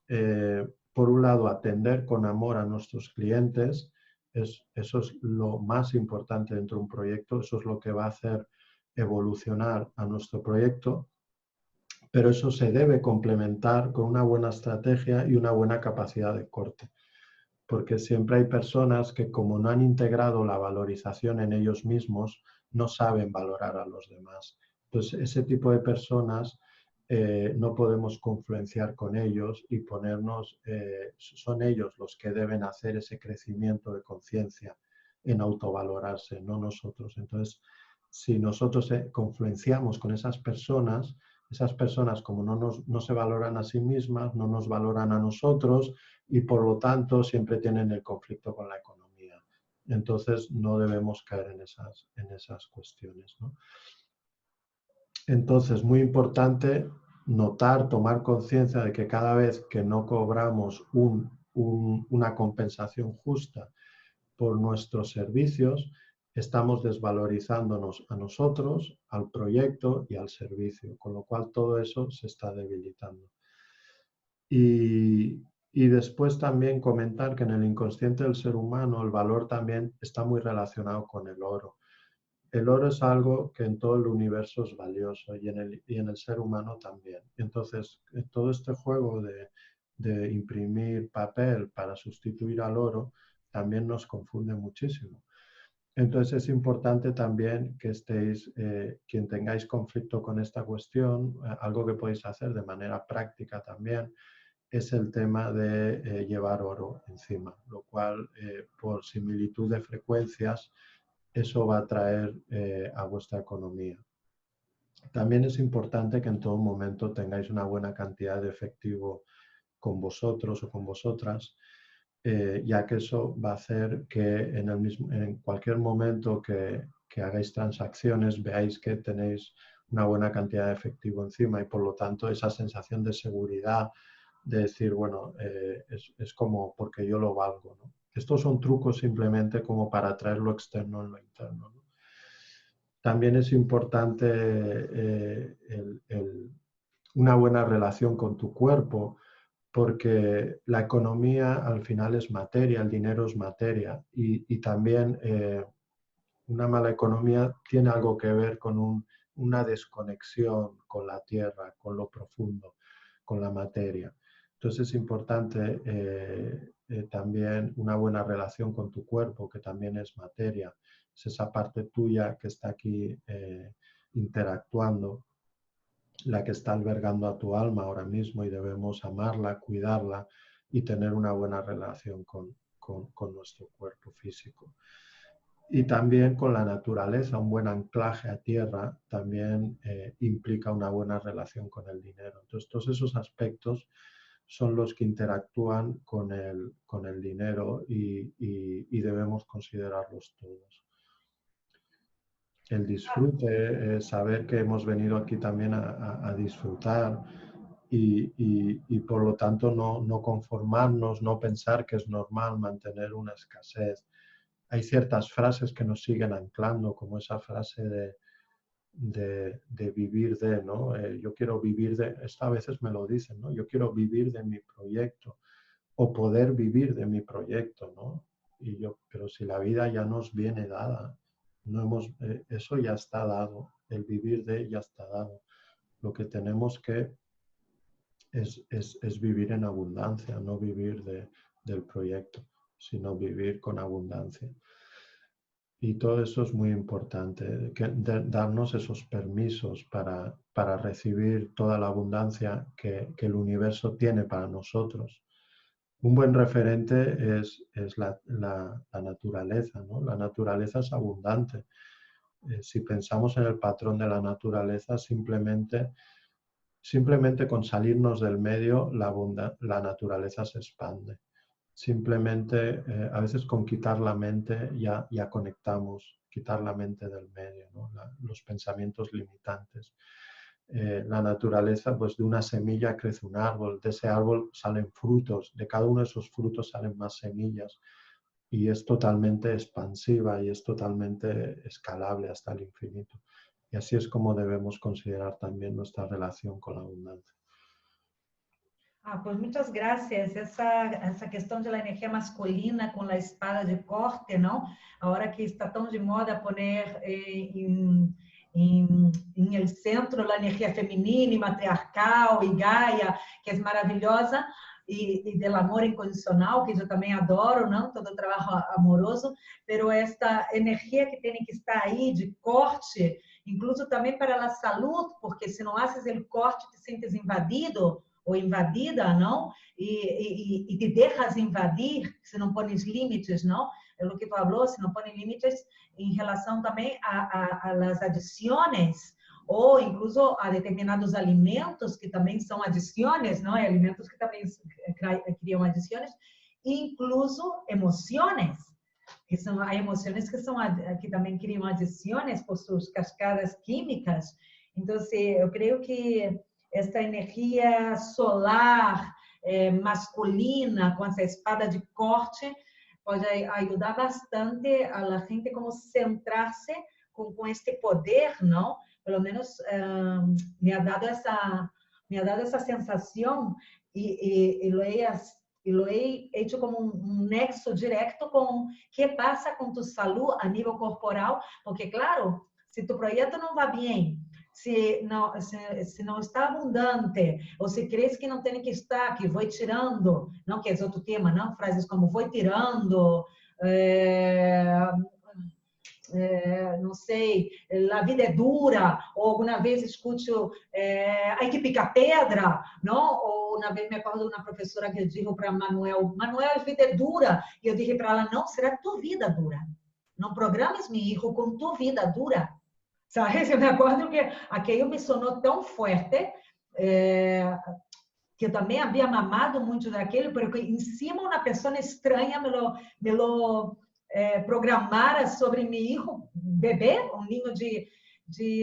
por un lado, atender con amor a nuestros clientes, eso es lo más importante dentro de un proyecto, eso es lo que va a hacer evolucionar a nuestro proyecto, pero eso se debe complementar con una buena estrategia y una buena capacidad de corte, porque siempre hay personas que, como no han integrado la valorización en ellos mismos, no saben valorar a los demás. Entonces, ese tipo de personas no podemos confluenciar con ellos y son ellos los que deben hacer ese crecimiento de conciencia en autovalorarse, no nosotros. Entonces, si nosotros confluenciamos con esas personas como no se valoran a sí mismas, no nos valoran a nosotros y por lo tanto siempre tienen el conflicto con la economía. Entonces no debemos caer en esas cuestiones, ¿no? Entonces, muy importante notar, tomar conciencia de que cada vez que no cobramos una compensación justa por nuestros servicios, estamos desvalorizándonos a nosotros, al proyecto y al servicio, con lo cual todo eso se está debilitando. Y después también comentar que en el inconsciente del ser humano el valor también está muy relacionado con el oro. El oro es algo que en todo el universo es valioso y en el ser humano también. Entonces, todo este juego de imprimir papel para sustituir al oro también nos confunde muchísimo. Entonces es importante también que quien tengáis conflicto con esta cuestión, algo que podéis hacer de manera práctica también, es el tema de llevar oro encima, lo cual por similitud de frecuencias, eso va a traer a vuestra economía. También es importante que en todo momento tengáis una buena cantidad de efectivo con vosotros o con vosotras, ya que eso va a hacer que en cualquier momento que hagáis transacciones veáis que tenéis una buena cantidad de efectivo encima y por lo tanto esa sensación de seguridad, de decir, bueno, es como porque yo lo valgo, ¿no? estos son trucos simplemente como para traer lo externo en lo interno, ¿no? También es importante una buena relación con tu cuerpo, porque la economía al final es materia, el dinero es materia, y también una mala economía tiene algo que ver con una desconexión con la tierra, con lo profundo, con la materia. Entonces es importante también una buena relación con tu cuerpo, que también es materia. Es esa parte tuya que está aquí interactuando, la que está albergando a tu alma ahora mismo, y debemos amarla, cuidarla y tener una buena relación con nuestro cuerpo físico. Y también con la naturaleza, un buen anclaje a tierra también implica una buena relación con el dinero. Entonces, todos esos aspectos son los que interactúan con el dinero y debemos considerarlos todos. El disfrute, saber que hemos venido aquí también a disfrutar y por lo tanto no conformarnos, no pensar que es normal mantener una escasez. Hay ciertas frases que nos siguen anclando, como esa frase de vivir de, ¿no? Yo quiero vivir de, esto a veces me lo dicen, ¿no? Yo quiero vivir de mi proyecto o poder vivir de mi proyecto, ¿no? Pero si la vida ya nos viene dada, eso ya está dado, el vivir de ya está dado. Lo que tenemos que es vivir en abundancia, no vivir del proyecto, sino vivir con abundancia. Y todo eso es muy importante, darnos esos permisos para recibir toda la abundancia que el universo tiene para nosotros. Un buen referente es la naturaleza, ¿no? La naturaleza es abundante. Si pensamos en el patrón de la naturaleza, simplemente con salirnos del medio, la naturaleza se expande. Simplemente, a veces con quitar la mente ya conectamos, quitar la mente del medio, ¿no? Los pensamientos limitantes. La naturaleza, pues de una semilla crece un árbol, de ese árbol salen frutos, de cada uno de esos frutos salen más semillas, y es totalmente expansiva y es totalmente escalable hasta el infinito. Y así es como debemos considerar también nuestra relación con la abundancia. Pues muchas gracias. Essa questão da energia masculina com a espada de corte, não? Agora que está tão de moda poner em el centro a energia feminina e matriarcal e Gaia, que é maravilhosa, e do amor incondicional, que eu também adoro, não? Todo o trabalho amoroso, pero esta energia que tem que estar aí de corte, incluso também para a saúde, porque se não haces o corte, te sientes invadido ou invadida, não? E te deixas invadir, se não pones limites, não? É o que tu falou, se não pones limites em relação também a las adições, ou incluso a determinados alimentos que também são adições, não? Alimentos que também criam adições, incluso emoções, que são há emoções que também criam adições por suas cascadas químicas. Então, eu creio que esta energia solar masculina, com essa espada de corte, pode ajudar bastante a gente como centrar-se com este poder, não? Pelo menos me ha dado essa sensação e lo he hecho como um nexo direto com o que passa com tu saúde a nível corporal, porque, claro, se tu projeto não vai bem, se não está abundante, ou se crees que não tem que estar, que vou tirando, não, que é outro tema, não? Frases como vou tirando, não sei, a vida é dura, ou alguma vez escuto, hay que picar pedra, não? Ou uma vez me acordo de uma professora que disse para Manuel, a vida é dura, e eu disse para ela, não, será tua vida dura. Não programes meu filho com tua vida dura. ¿Sabes? Eu me acordo que aquilo me sonou tão forte, que eu também havia mamado muito daquilo, porque em cima uma pessoa estranha me lo programara sobre meu filho, bebê, um ninho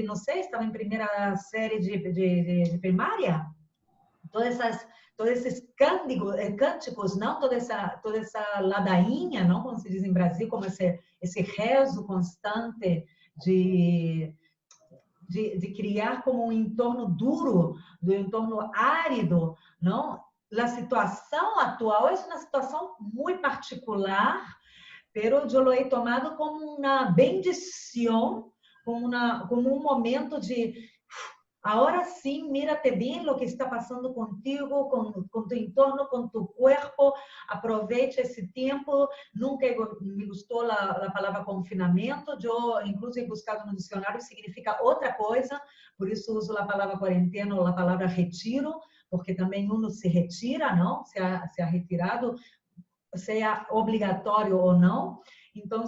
não sei, estava em primeira série de primária. Todas todos esses cânticos, não? Toda essa ladainha, não? Como se diz em Brasil, como esse rezo constante de criar como um entorno duro, um entorno árido, não? A situação atual é uma situação muito particular, pero eu lo he tomado como uma bendição, como um momento de agora sim, mírate bem o que está passando contigo, com tu entorno, com tu corpo, aproveite esse tempo. Nunca me gostou a palavra confinamento, eu inclusive buscado no dicionário, significa outra coisa, por isso uso a palavra quarentena ou a palavra retiro, porque também uno se retira, não? Se ha retirado, seja obrigatório ou não. Então,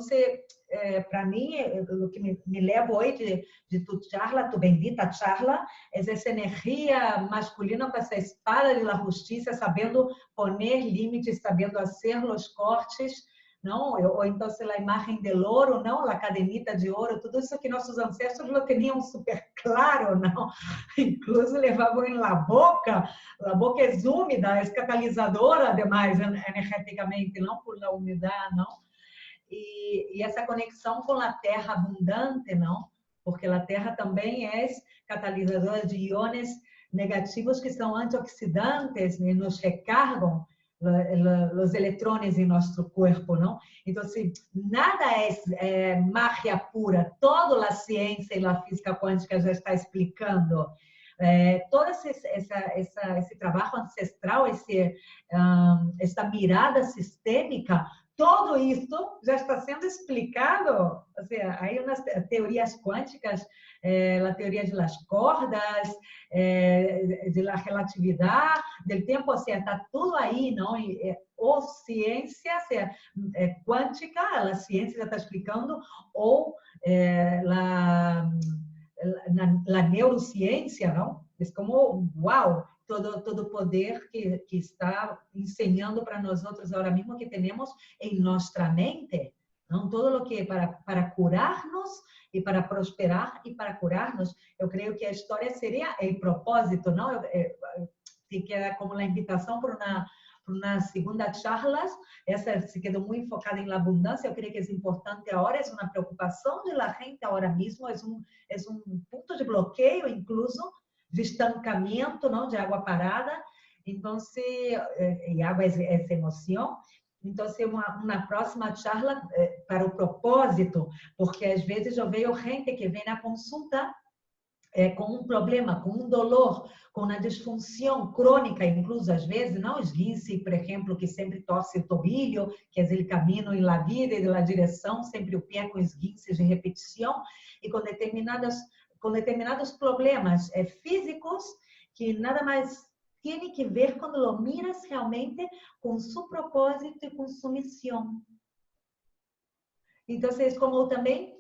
para mim, o que me leva hoje de tu charla, tu bendita charla, é essa energia masculina com essa espada de la justiça, sabendo poner limites, sabendo fazer os cortes, não? Ou então, a imagem del ouro, não? A cadenita de ouro, tudo isso que nossos ancestros lo tinham super claro, não? Incluso levavam em la boca é úmida, é catalisadora demais energeticamente, não? Por la umidade, não? E essa conexão com a terra abundante, não? Porque a terra também é catalisadora de íons negativos que são antioxidantes e nos recargam os eletrões em nosso corpo, não? Então, assim, nada é magia pura. Toda a ciência e a física quântica já está explicando. Todo esse trabalho ancestral, essa mirada sistêmica, tudo isso já está sendo explicado. Ou seja, aí umas teorias quânticas, a teoria de las cordas, de la relatividade, do tempo, ou seja, está tudo aí, não? Ou ciência quântica, a ciência já está explicando, ou na neurociência, não? É como, uau, todo o poder que está ensinando para nós outros agora mesmo que temos em nossa mente, não? Todo o que para curar-nos e para prosperar e para curar-nos. Eu creio que a história seria o propósito, não? Fica como a invitação para uma segunda charla. Essa se quedou muito focada em abundância. Eu creio que é importante agora, é uma preocupação da gente agora mesmo, é um ponto de bloqueio, incluso, de estancamento, não? De água parada. Então, e água é essa emoção. Então, uma próxima charla para o propósito, porque às vezes eu vejo gente que vem na consulta com um problema, com um dolor, com uma disfunção crônica, incluso às vezes, não esguince, por exemplo, que sempre torce o tobilho, que é o caminho em la vida e na direção, sempre o pé com esguinces de repetição, e com determinados problemas físicos que nada mais tem que ver quando lo miras realmente com seu propósito e com sua missão. Então, como também,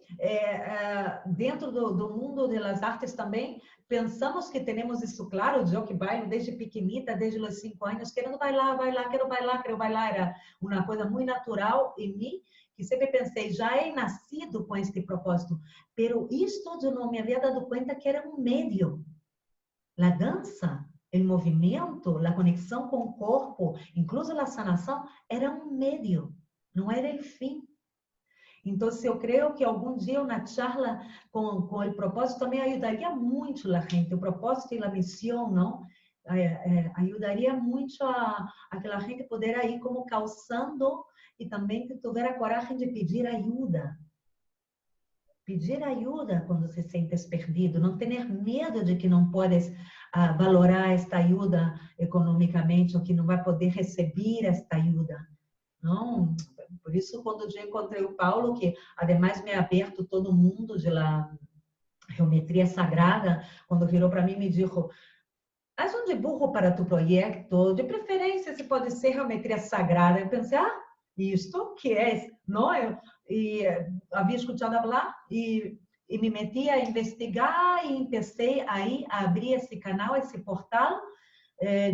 dentro do mundo das artes também, pensamos que temos isso claro, eu que bailo desde pequenita, desde os 5 anos, querendo bailar, quero bailar, era uma coisa muito natural em mim, que sempre pensei, já he nascido com este propósito, pero isto eu não me havia dado conta que era um meio. A dança, o movimento, a conexão com o corpo, incluso a sanação, era um meio, não era o fim. Então, eu creio que algum dia uma charla com o propósito também ajudaria muito a gente. O propósito e a missão, não? Ajudaria muito a aquela gente poder ir como calçando e também que tiver a coragem de pedir ajuda. Pedir ajuda quando se sentes perdido. Não ter medo de que não podes valorar esta ajuda economicamente ou que não vai poder receber esta ajuda. Não? Por isso, quando eu encontrei o Paulo, que ademais me aberto todo mundo de la geometria sagrada, quando virou para mim me disse, haz um dibujo para tu projeto, de preferência se pode ser geometria sagrada. Eu pensei, isto que é? Não? Eu havia escutado falar e me meti a investigar e comecei aí a abrir esse canal, esse portal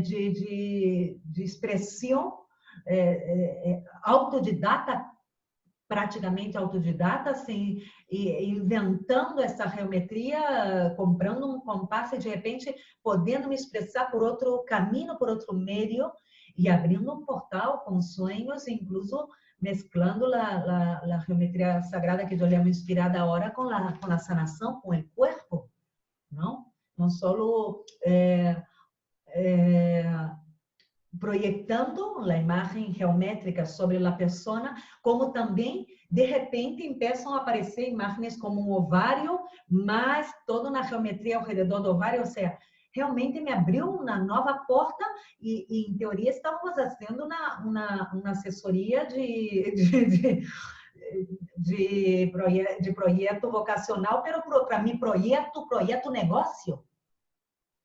de expressão autodidata praticamente autodidata, assim, inventando essa geometria, comprando um compasso e de repente podendo me expressar por outro caminho, por outro meio e abrindo um portal com sonhos, incluso mezclando a geometria sagrada que eu llamo inspirada agora com a sanação, com o corpo, não? Não só proyectando la imagen geométrica sobre la persona, como também, de repente, empiezam a aparecer imagens como um ovário, mas toda uma geometria ao redor do ovário, ou seja, realmente me abriu uma nova porta e em teoria, estávamos fazendo uma assessoria de projeto vocacional, para mim, projeto negócio.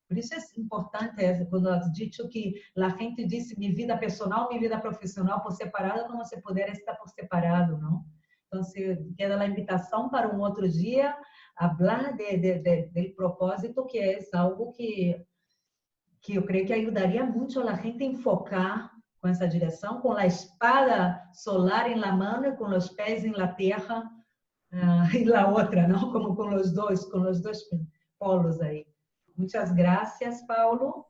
Por isso é importante, quando has dito que a gente disse minha vida pessoal, minha vida profissional por separado, como se puder estar por separado, não? Então, se queda a invitação para um outro dia, falar do propósito, que é algo que eu creio que ajudaria muito a gente a enfocar com essa direção, com a espada solar em la mano e com os pés em la terra, e la outra, não? Como com os dois polos aí. Muchas gracias, Paulo.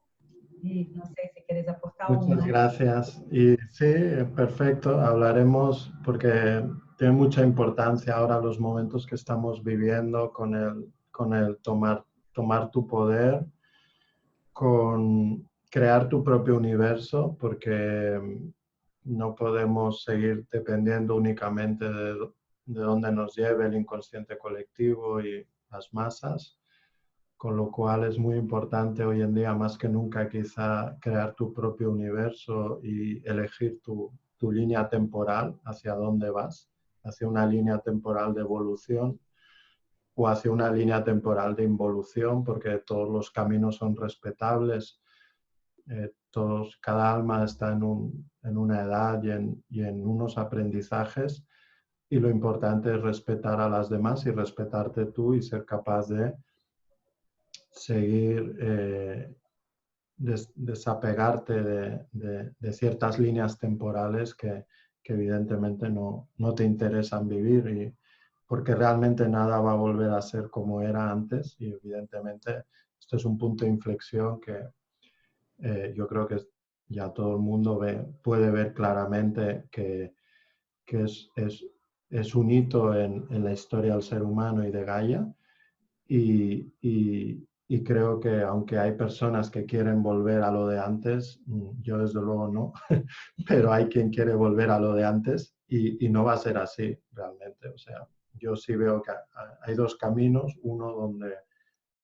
Y no sé si quieres aportar algo Muchas más. gracias. Y sí, perfecto. Hablaremos porque tiene mucha importancia ahora los momentos que estamos viviendo con el tomar tu poder, con crear tu propio universo, porque no podemos seguir dependiendo únicamente de dónde nos lleve el inconsciente colectivo y las masas. Con lo cual es muy importante hoy en día, más que nunca, quizá crear tu propio universo y elegir tu línea temporal, hacia dónde vas, hacia una línea temporal de evolución o hacia una línea temporal de involución, porque todos los caminos son respetables, cada alma está en una edad y en unos aprendizajes, y lo importante es respetar a las demás y respetarte tú y ser capaz de seguir desapegarte de ciertas líneas temporales que evidentemente no te interesan vivir, porque realmente nada va a volver a ser como era antes, y evidentemente esto es un punto de inflexión que yo creo que ya todo el mundo puede ver claramente que es un hito en la historia del ser humano y de Gaia. Y creo que aunque hay personas que quieren volver a lo de antes, yo desde luego no, pero hay quien quiere volver a lo de antes y no va a ser así realmente. O sea, yo sí veo que hay dos caminos, uno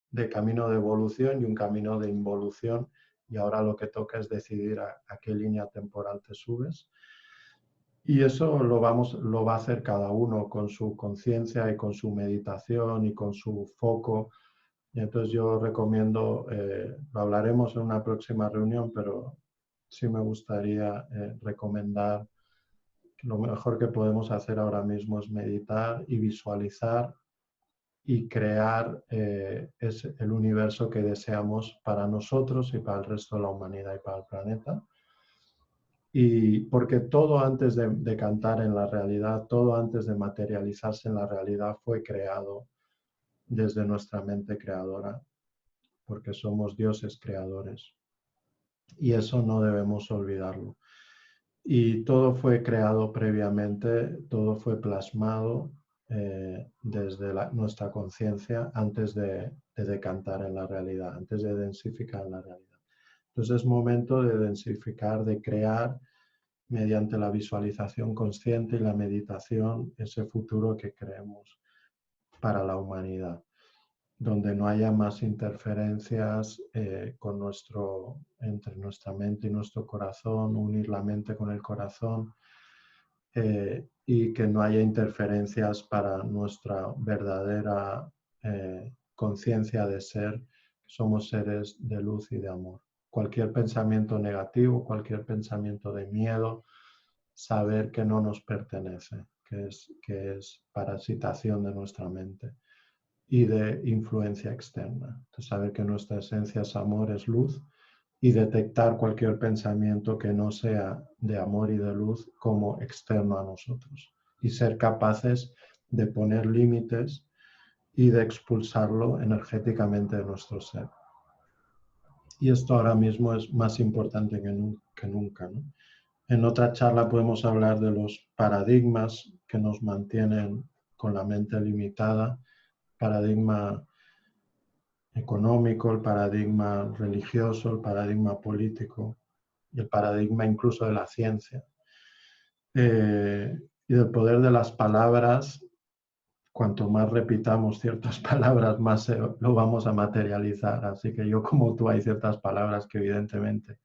de camino de evolución y un camino de involución, y ahora lo que toca es decidir a qué línea temporal te subes. Y eso lo va a hacer cada uno con su conciencia y con su meditación y con su foco. Y entonces yo recomiendo, lo hablaremos en una próxima reunión, pero sí me gustaría recomendar que lo mejor que podemos hacer ahora mismo es meditar y visualizar y crear el universo que deseamos para nosotros y para el resto de la humanidad y para el planeta. Y porque todo antes de cantar en la realidad, todo antes de materializarse en la realidad fue creado desde nuestra mente creadora, porque somos dioses creadores. Y eso no debemos olvidarlo. Y todo fue creado previamente, todo fue plasmado desde nuestra conciencia antes de decantar en la realidad, antes de densificar en la realidad. Entonces es momento de densificar, de crear mediante la visualización consciente y la meditación ese futuro que creemos para la humanidad, donde no haya más interferencias entre nuestra mente y nuestro corazón, unir la mente con el corazón, y que no haya interferencias para nuestra verdadera conciencia de ser, que somos seres de luz y de amor. Cualquier pensamiento negativo, cualquier pensamiento de miedo, saber que no nos pertenece, que es parasitación de nuestra mente y de influencia externa. Entonces, saber que nuestra esencia es amor, es luz, y detectar cualquier pensamiento que no sea de amor y de luz como externo a nosotros. y ser capaces de poner límites y de expulsarlo energéticamente de nuestro ser. Y esto ahora mismo es más importante que nunca, ¿no? En otra charla podemos hablar de los paradigmas que nos mantienen con la mente limitada, paradigma económico, el paradigma religioso, el paradigma político y el paradigma incluso de la ciencia. Y del poder de las palabras. Cuanto más repitamos ciertas palabras, más lo vamos a materializar. Así que yo, como tú, hay ciertas palabras que evidentemente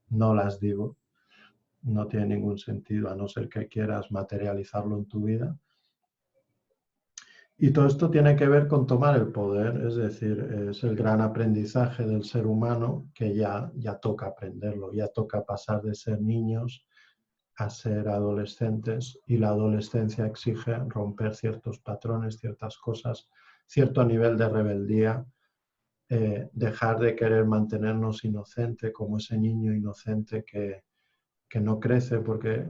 no las digo. No tiene ningún sentido, a no ser que quieras materializarlo en tu vida. Y todo esto tiene que ver con tomar el poder, es decir, es el gran aprendizaje del ser humano que ya toca aprenderlo, ya toca pasar de ser niños a ser adolescentes, y la adolescencia exige romper ciertos patrones, ciertas cosas, cierto nivel de rebeldía, dejar de querer mantenernos inocentes como ese niño inocente que no crece, porque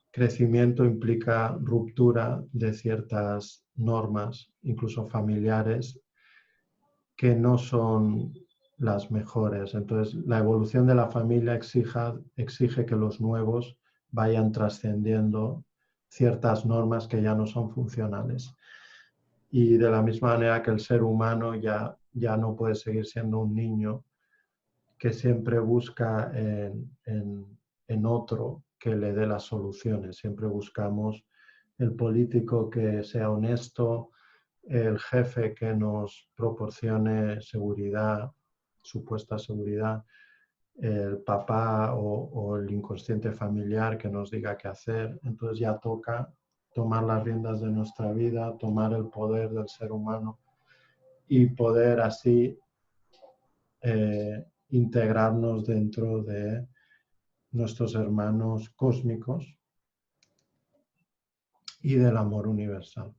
crecimiento implica ruptura de ciertas normas, incluso familiares, que no son las mejores. Entonces, la evolución de la familia exige que los nuevos vayan trascendiendo ciertas normas que ya no son funcionales. Y de la misma manera que el ser humano ya no puede seguir siendo un niño que siempre busca en otro que le dé las soluciones. Siempre buscamos el político que sea honesto, el jefe que nos proporcione seguridad, supuesta seguridad, el papá o el inconsciente familiar que nos diga qué hacer. Entonces ya toca tomar las riendas de nuestra vida, tomar el poder del ser humano y poder así integrarnos dentro de nuestros hermanos cósmicos y del amor universal.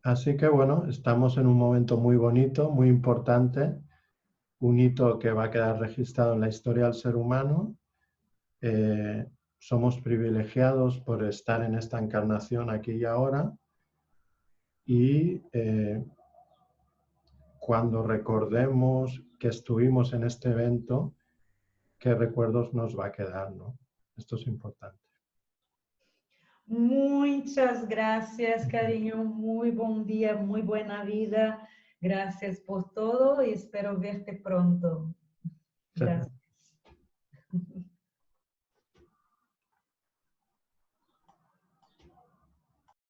Así que bueno, estamos en un momento muy bonito, muy importante, un hito que va a quedar registrado en la historia del ser humano. Somos privilegiados por estar en esta encarnación aquí y ahora, y cuando recordemos que estuvimos en este evento, qué recuerdos nos va a quedar, ¿no? Esto es importante. Muchas gracias, cariño. Muy buen día, muy buena vida. Gracias por todo y espero verte pronto. Gracias.